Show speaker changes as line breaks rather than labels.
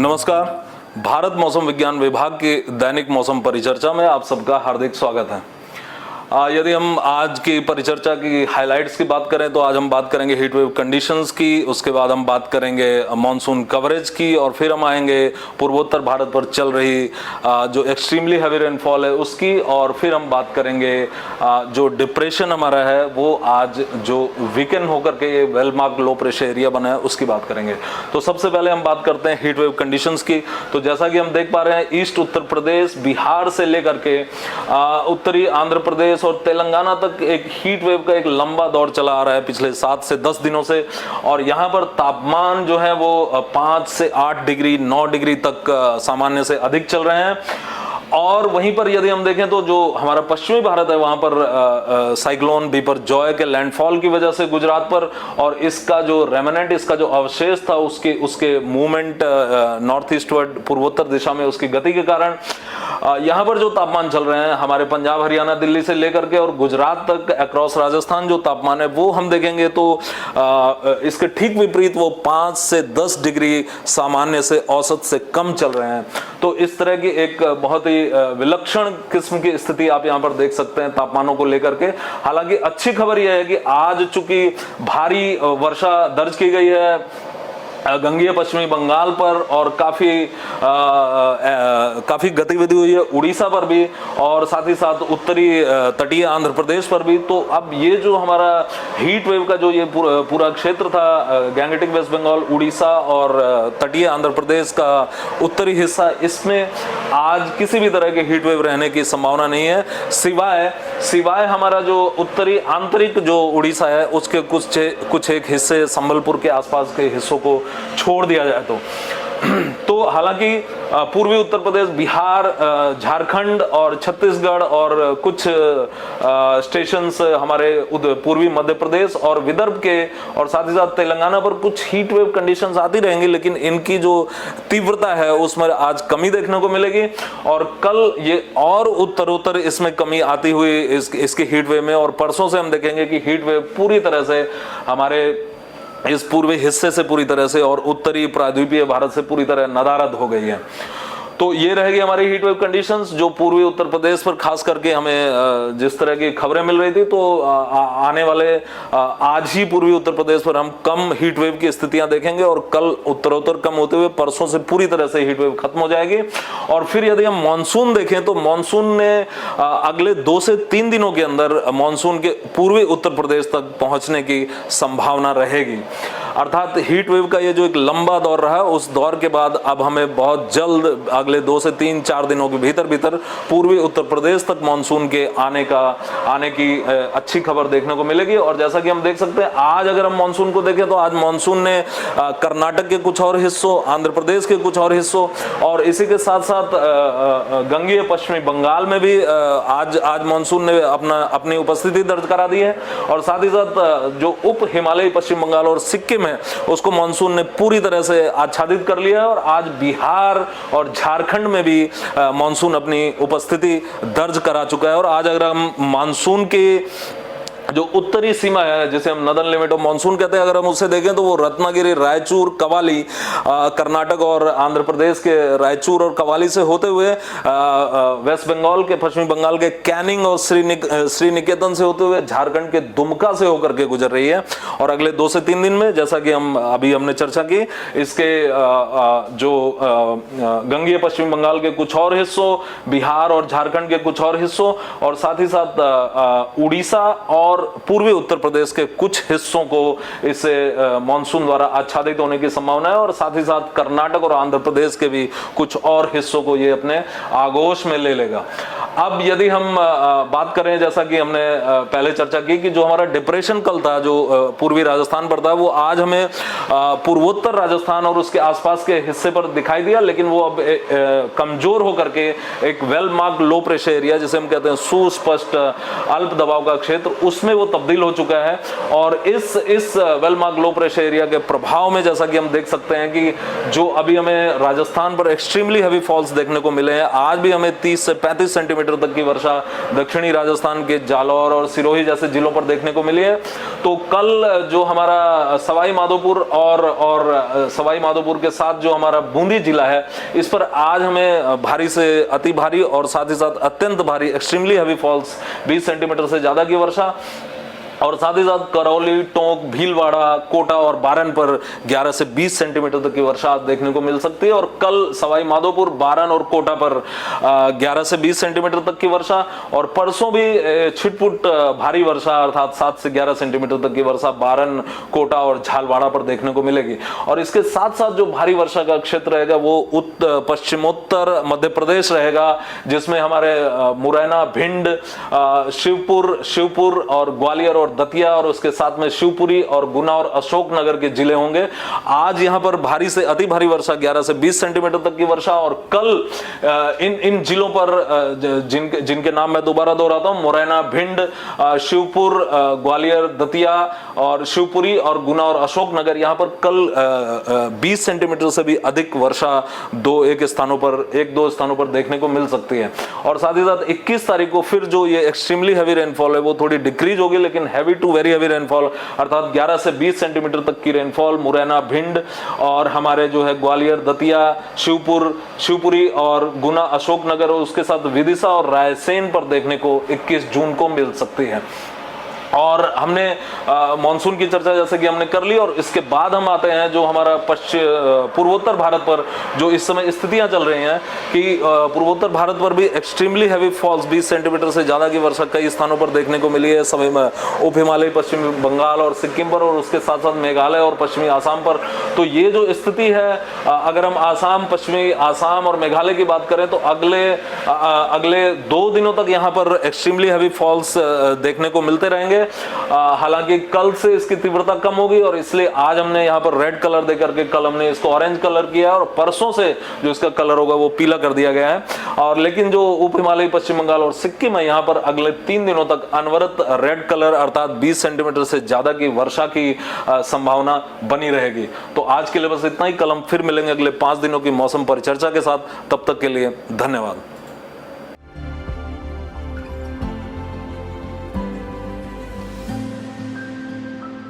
नमस्कार। भारत मौसम विज्ञान विभाग की दैनिक मौसम परिचर्चा में आप सबका हार्दिक स्वागत है। यदि हम आज की परिचर्चा की हाइलाइट्स की बात करें तो आज हम बात करेंगे हीट वेव कंडीशंस की, उसके बाद हम बात करेंगे मॉनसून कवरेज की, और फिर हम आएंगे पूर्वोत्तर भारत पर चल रही जो एक्सट्रीमली हैवी रेनफॉल है उसकी, और फिर हम बात करेंगे जो डिप्रेशन हमारा है वो आज जो वीकेंड होकर के ये well marked low pressure area बना है उसकी बात करेंगे। तो सबसे पहले हम बात करते हैं हीट वेव कंडीशंस की। तो जैसा कि हम देख पा रहे हैं, ईस्ट उत्तर प्रदेश, बिहार से लेकर के उत्तरी आंध्र प्रदेश और तेलंगाना तक एक हीट वेव का एक लंबा दौर चला आ रहा है पिछले 7 से 10 दिनों से, और यहाँ पर तापमान जो है वो 5 से 8 डिग्री 9 डिग्री तक सामान्य से अधिक चल रहे हैं। और वहीं पर यदि हम देखें तो जो हमारा पश्चिमी भारत है वहां पर साइक्लोन बिपरजॉय के लैंडफॉल की वजह से गुजरात पर, और इसका जो रेमिनेंट, इसका जो अवशेष था उसके मूवमेंट नॉर्थ ईस्टवर्ड पूर्वोत्तर दिशा में उसकी गति के कारण यहाँ पर जो तापमान चल रहे हैं हमारे पंजाब हरियाणा दिल्ली से लेकर के और गुजरात तक अक्रॉस राजस्थान जो तापमान है वो हम देखेंगे तो इसके ठीक विपरीत वो 5 से 10 डिग्री सामान्य से औसत से कम चल रहे हैं। तो इस तरह की एक बहुत ही विलक्षण किस्म की स्थिति आप यहां पर देख सकते हैं तापमानों को लेकर के। हालांकि अच्छी खबर यह है कि आज चूंकि भारी वर्षा दर्ज की गई है गंगीय पश्चिमी बंगाल पर, और काफी गतिविधि हुई है उड़ीसा पर भी, और साथ ही साथ उत्तरी तटीय आंध्र प्रदेश पर भी। तो अब ये जो हमारा हीट वेव का जो ये पूरा क्षेत्र था, गैंगेटिक वेस्ट बंगाल, उड़ीसा और तटीय आंध्र प्रदेश का उत्तरी हिस्सा, इसमें आज किसी भी तरह के हीट वेव रहने की संभावना नहीं है, सिवाय हमारा जो उत्तरी आंतरिक जो उड़ीसा है उसके कुछ एक हिस्से संबलपुर के आसपास के हिस्सों को छोड़ दिया जाए तो हालांकि पूर्वी उत्तर प्रदेश, बिहार, झारखंड और छत्तीसगढ़ और कुछ स्टेशंस हमारे पूर्वी मध्य प्रदेश और विदर्भ के और साथ ही साथ तेलंगाना पर कुछ हीट वेव कंडीशंस आती रहेंगी, लेकिन इनकी जो तीव्रता है उसमें आज कमी देखने को मिलेगी। और कल ये और उत्तरोत्तर इसमें कमी आती हुई इसके हीट वेव में, और परसों से हम देखेंगे कि हीट वेव पूरी तरह से हमारे इस पूर्वी हिस्से से पूरी तरह से और उत्तरी प्रायद्वीपीय भारत से पूरी तरह नदारद हो गई है। तो ये रहेगी हमारी हीट वेव कंडीशंस जो पूर्वी उत्तर प्रदेश पर खास करके हमें जिस तरह की खबरें मिल रही थी, तो आने वाले आज ही पूर्वी उत्तर प्रदेश पर हम कम हीट वेव की स्थितियां देखेंगे, और कल उत्तरोत्तर कम होते हुए परसों से पूरी तरह से हीट वेव खत्म हो जाएगी। और फिर यदि हम मॉनसून देखें तो मॉनसून ने अगले 2 से 3 दिनों के अंदर मॉनसून के पूर्वी उत्तर प्रदेश तक पहुंचने की संभावना रहेगी। अर्थात हीट वेव का ये जो एक लंबा दौर रहा, उस दौर के बाद अब हमें बहुत जल्द अगले 2 से 3-4 दिनों के भीतर पूर्वी उत्तर प्रदेश तक मॉनसून के आने की अच्छी खबर देखने को मिलेगी। और जैसा कि हम देख सकते हैं, आज अगर हम मॉनसून को देखें तो आज मॉनसून ने कर्नाटक के कुछ और हिस्सों, आंध्र प्रदेश के कुछ और हिस्सों, और इसी के साथ साथ गंगीय पश्चिमी बंगाल में भी आज मॉनसून ने अपनी उपस्थिति दर्ज करा दी है। और साथ ही साथ जो उप हिमालयी पश्चिम बंगाल और सिक्किम है उसको मॉनसून ने पूरी तरह से आच्छादित कर लिया है, और आज बिहार और झारखंड में भी मॉनसून अपनी उपस्थिति दर्ज करा चुका है। और आज अगर हम मानसून के जो उत्तरी सीमा है, जिसे हम नदर्न लिमिट ऑफ मॉनसून कहते हैं, अगर हम उसे देखें तो वो रत्नागिरी, रायचूर, कवाली, कर्नाटक और आंध्र प्रदेश के रायचूर और कवाली से होते हुए वेस्ट बंगाल के, पश्चिमी बंगाल के कैनिंग और श्री निकेतन से होते हुए झारखंड के दुमका से होकर के गुजर रही है। और अगले 2 से 3 दिन में, जैसा कि हमने चर्चा की, इसके जो गंगीय पश्चिमी बंगाल के कुछ और हिस्सों, बिहार और झारखंड के कुछ और हिस्सों, और साथ ही साथ उड़ीसा और पूर्वी उत्तर प्रदेश के कुछ हिस्सों को इससे मॉनसून द्वारा आच्छादित होने की संभावना है। और साथ ही साथ कर्नाटक और आंध्र प्रदेश के भी कुछ और हिस्सों को ये अपने आगोश में ले लेगा। अब यदि हम बात करें, जैसा कि हमने पहले चर्चा की, कि जो हमारा डिप्रेशन कल था जो पूर्वी राजस्थान पर था, वो आज हमें पूर्वोत्तर राजस्थान और उसके आसपास के हिस्से पर दिखाई दिया, लेकिन वो अब कमजोर होकर के एक well marked low pressure area, जिसे हम कहते हैं सुस्पष्ट अल्प दबाव का क्षेत्र, उसमें वो तब्दील हो चुका है। और इस well marked low pressure area के प्रभाव में जैसा कि हम देख सकते हैं कि जो अभी हमें राजस्थान पर एक्सट्रीमली हैवी फॉल्स देखने को मिले हैं, आज भी हमें 30 से 35 सेंटीमीटर सेंटीमीटर तक की वर्षा दक्षिणी राजस्थान के जालौर और सिरोही जैसे जिलों पर देखने को मिली है। तो कल जो हमारा सवाई माधोपुर और सवाई माधोपुर के साथ जो हमारा बूंदी जिला है, इस पर आज हमें भारी से अति भारी और साथ ही साथ अत्यंत भारी एक्सट्रीमली हेवी फॉल्स 20 सेंटीमीटर से ज्यादा की वर्षा, और साथ ही साथ करौली, टोंक, भीलवाड़ा, कोटा और बारन पर 11 से 20 सेंटीमीटर तक की वर्षा देखने को मिल सकती है। और कल सवाई माधोपुर, बारन और कोटा पर 11 से 20 सेंटीमीटर तक की वर्षा, और परसों भी छिटपुट भारी वर्षा अर्थात 7 से 11 सेंटीमीटर तक की वर्षा बारन, कोटा और झालवाड़ा पर देखने को मिलेगी। और इसके साथ साथ जो भारी वर्षा का क्षेत्र रहेगा वो पश्चिमोत्तर मध्य प्रदेश रहेगा, जिसमें हमारे मुरैना, भिंड, शिवपुर और ग्वालियर और दतिया, और उसके साथ में शिवपुरी और गुना और अशोकनगर के जिले होंगे। आज यहां पर भारी से अति भारी वर्षा 11 से 20 सेंटीमीटर तक की वर्षा, और कल इन जिलों पर जिनके नाम मैं दोबारा दोहराता हूं, मुरैना, भिंड, शिवपुर, ग्वालियर, दतिया और शिवपुरी और गुना और अशोकनगर, यहां पर कल 20 सेंटीमीटर से भी अधिक वर्षा एक दो स्थानों पर देखने को मिल सकती है। और साथ ही साथ 21 तारीख को फिर जो ये एक्सट्रीमली हैवी रेनफॉल है वो थोड़ी डिक्रीज होगी, लेकिन heavy to very heavy rainfall अर्थात 11 से 20 सेंटीमीटर तक की रेनफॉल मुरैना, भिंड और हमारे जो है ग्वालियर, दतिया, शिवपुरी और गुना, अशोकनगर और उसके साथ विदिशा और रायसेन पर देखने को 21 जून को मिल सकती है। और हमने मॉनसून की चर्चा जैसे कि हमने कर ली, और इसके बाद हम आते हैं जो हमारा पूर्वोत्तर भारत पर जो इस समय स्थितियां चल रही हैं कि पूर्वोत्तर भारत पर भी एक्सट्रीमली हैवी फॉल्स 20 सेंटीमीटर से ज्यादा की वर्षा कई स्थानों पर देखने को मिली है, सभी में उप हिमालय, पश्चिमी बंगाल और सिक्किम पर, और उसके साथ साथ मेघालय और पश्चिमी आसाम पर। तो ये जो स्थिति है, अगर हम आसाम, पश्चिमी आसाम और मेघालय की बात करें तो अगले 2 दिनों तक यहाँ पर एक्सट्रीमली हैवी फॉल्स देखने को मिलते रहेंगे। हालांकि कल से इसकी तीव्रता कम होगी, और इसलिए आज हमने यहाँ पर रेड कलर देकर के कल हमने इसको ऑरेंज कलर किया, और परसों से जो इसका कलर होगा वो पीला कर दिया गया है। और लेकिन जो उप हिमालय, पश्चिम बंगाल और सिक्किम है, यहाँ पर अगले 3 दिनों तक अनवरत रेड कलर अर्थात 20 सेंटीमीटर से ज्यादा की वर्षा की संभावना बनी रहेगी। तो आज के लिए बस इतना ही। कल हम फिर मिलेंगे अगले 5 दिनों की मौसम परिचर्चा के साथ। तब तक के लिए धन्यवाद।